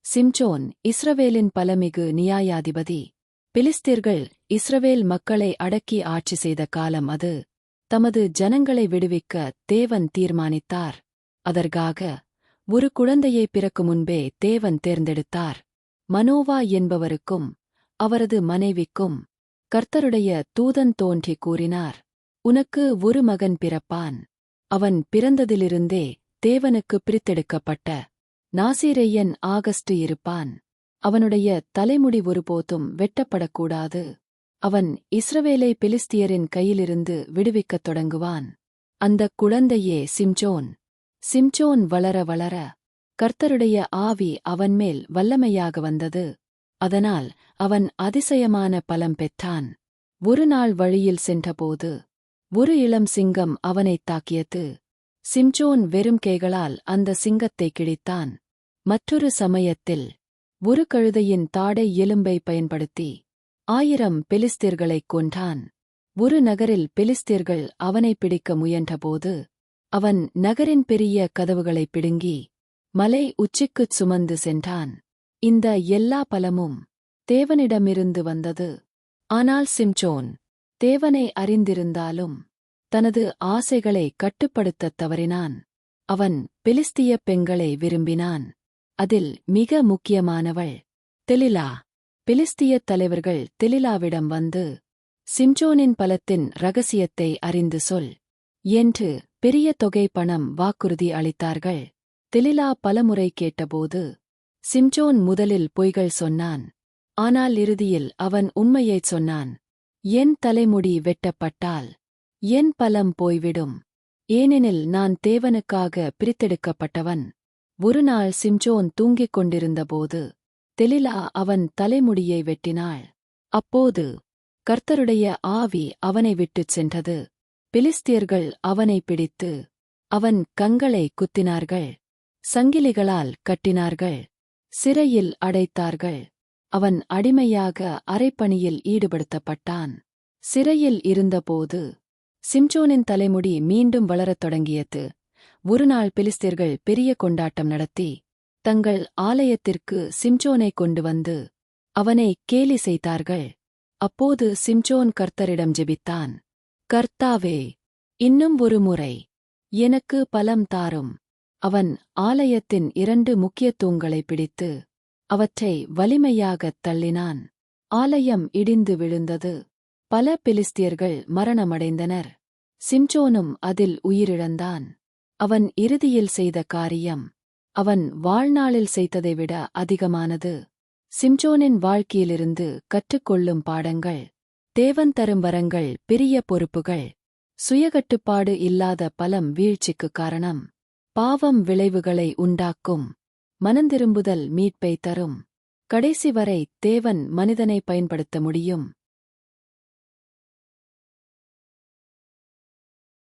சிம்சோன் இஸ்ரவேலின் பலமிகு நியாயாதிபதி. பிலிஸ்தீர்கள் இஸ்ரவேல் மக்களை அடக்கி ஆட்சி செய்த காலம் அது. தமது ஜனங்களை விடுவிக்க தேவன் தீர்மானித்தார். அதற்காக ஒரு குழந்தையை பிறக்கும் முன்பே தேவன் தேர்ந்தெடுத்தார். மனோவா என்பவருக்கும் அவரது மனைவிக்கும் கர்த்தருடைய தூதன் தோன்றி கூறினார், உனக்கு ஒரு மகன் பிறப்பான். அவன் பிறந்ததிலிருந்தே தேவனுக்கு பிரித்தெடுக்கப்பட்ட நாசீரேயன் ஆகஸ்டு இருப்பான். அவனுடைய தலைமுடி ஒருபோதும் வெட்டப்படக்கூடாது. அவன் இஸ்ரவேலை பெலிஸ்தியரின் கையிலிருந்து விடுவிக்கத் தொடங்குவான். அந்தக் குழந்தையே சிம்சோன். சிம்சோன் வளர வளர கர்த்தருடைய ஆவி அவன்மேல் வல்லமையாக வந்தது. அதனால் அவன் அதிசயமான பலம் பெற்றான். ஒரு நாள் வழியில் சென்றபோது ஒரு இளம் சிங்கம் அவனைத் தாக்கியது. சிம்சோன் வெறும் கைகளால் அந்த சிங்கத்தை கிழித்தான். மற்றொரு சமயத்தில் ஒரு கழுதையின் தாடை எலும்பை பயன்படுத்தி 1000 பெலிஸ்தீர்களைக் கொன்றான். ஒரு நகரில் பெலிஸ்தீர்கள் அவனை பிடிக்க முயன்றபோது அவன் நகரின் பெரிய கதவுகளை பிடுங்கி மலை உச்சிக்குச் சுமந்து சென்றான். இந்த எல்லா பலமும் தேவனிடமிருந்து வந்தது. ஆனால் சிம்சோன் தேவனை அறிந்திருந்தாலும் தனது ஆசைகளை கட்டுப்படுத்தத் தவறினான். அவன் பெலிஸ்திய பெண்களை விரும்பினான். அதில் மிக முக்கியமானவள் தெலிலா. பெலிஸ்திய தலைவர்கள் தெலிலாவிடம் வந்து, சிம்சோனின் பலத்தின் இரகசியத்தை அறிந்து சொல் என்று பெரிய தொகை பணம் வாக்குறுதி அளித்தார்கள். தெலிலா பலமுறை கேட்டபோது சிம்சோன் முதலில் பொய்கள் சொன்னான். ஆனால் இறுதியில் அவன் உண்மையைச் சொன்னான். என் தலைமுடி வெட்டப்பட்டால் என் பலம் போய்விடும். ஏனெனில் நான் தேவனுக்காக பிரித்தெடுக்கப்பட்டவன். ஒருநாள் சிம்சோன் தூங்கிக் கொண்டிருந்தபோது தெலிலா அவன் தலைமுடியை வெட்டினாள். அப்போது கர்த்தருடைய ஆவி அவனை விட்டுச் சென்றது. பெலிஸ்தியர்கள் அவனை பிடித்து அவன் கண்களை குத்தினார்கள். சங்கிலிகளால் கட்டினார்கள். சிறையில் அடைத்தார்கள். அவன் அடிமையாக அரைப்பணியில் ஈடுபடுத்தப்பட்டான். சிறையில் இருந்தபோது சிம்சோனின் தலைமுடி மீண்டும் வளரத் தொடங்கியது. ஒருநாள் பெலிஸ்தீர்கள் பெரிய கொண்டாட்டம் நடத்தி தங்கள் ஆலயத்திற்கு சிம்சோனை கொண்டு வந்து அவனை கேலி செய்தார்கள். அப்போது சிம்சோன் கர்த்தரிடம் ஜெபித்தான். கர்த்தாவே, இன்னும் ஒரு முறை எனக்கு பலம் தாரும். அவன் ஆலயத்தின் 2 முக்கிய தூண்களை பிடித்து அவற்றை வலிமையாகத் தள்ளினான். ஆலயம் இடிந்து விழுந்தது. பல பெலிஸ்தியர்கள் மரணமடைந்தனர். சிம்சோனும் அதில் உயிரிழந்தான். அவன் இறுதியில் செய்த காரியம் அவன் வாழ்நாளில் செய்ததைவிட அதிகமானது. சிம்சோனின் வாழ்க்கையிலிருந்து கற்றுக்கொள்ளும் பாடங்கள். தேவன் தரும் வரங்கள் பெரிய பொறுப்புகள். சுயகட்டுப்பாடு இல்லாத பலம் வீழ்ச்சிக்குக் காரணம். பாவம் விளைவுகளை உண்டாக்கும். மனந்திரும்புதல் மீட்பை தரும். கடைசி வரை தேவன் மனிதனை பயன்படுத்த முடியும்.